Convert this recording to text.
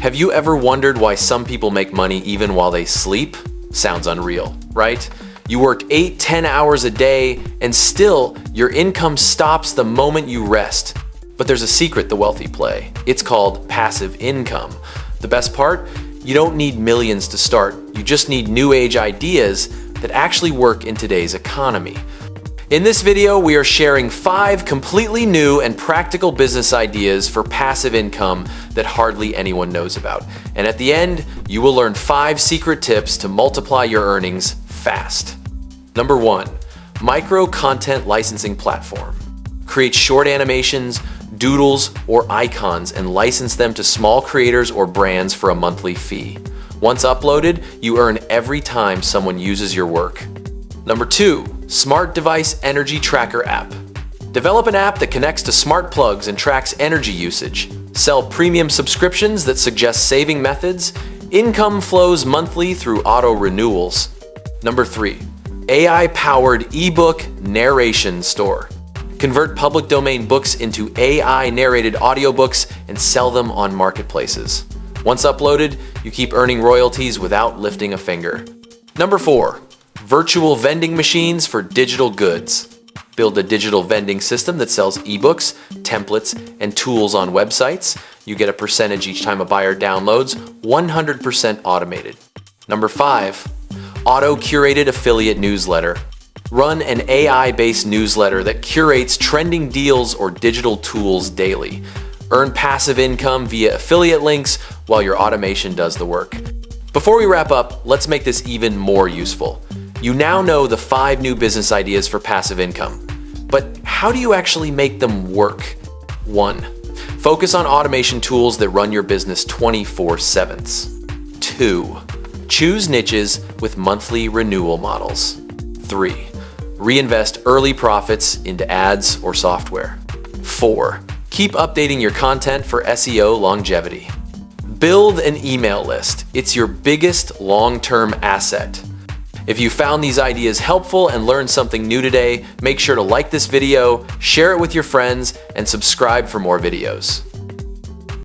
Have you ever wondered why some people make money even while they sleep? Sounds unreal, right? You work 8-10 hours a day and still your income stops the moment you rest. But there's a secret the wealthy play. It's called passive income. The best part? You don't need millions to start. You just need new age ideas that actually work in today's economy. In this video, we are sharing 5 completely new and practical business ideas for passive income that hardly anyone knows about. And at the end, you will learn 5 secret tips to multiply your earnings fast. Number 1, micro content licensing platform. Create short animations, doodles, or icons and license them to small creators or brands for a monthly fee. Once uploaded, you earn every time someone uses your work. Number 2, smart device energy tracker app. Develop an app that connects to smart plugs and tracks energy usage. Sell premium subscriptions that suggest saving methods. Income flows monthly through auto renewals. Number 3, AI-powered ebook narration store. Convert public domain books into AI-narrated audiobooks and sell them on marketplaces. Once uploaded, you keep earning royalties without lifting a finger. Number 4, virtual vending machines for digital goods. Build a digital vending system that sells ebooks, templates, and tools on websites. You get a percentage each time a buyer downloads, 100% automated. Number 5, auto-curated affiliate newsletter. Run an AI-based newsletter that curates trending deals or digital tools daily. Earn passive income via affiliate links while your automation does the work. Before we wrap up, let's make this even more useful. You now know the 5 new business ideas for passive income. But how do you actually make them work? 1, focus on automation tools that run your business 24/7. 2, choose niches with monthly renewal models. 3, reinvest early profits into ads or software. 4, keep updating your content for SEO longevity. Build an email list. It's your biggest long-term asset. If you found these ideas helpful and learned something new today, make sure to like this video, share it with your friends, and subscribe for more videos.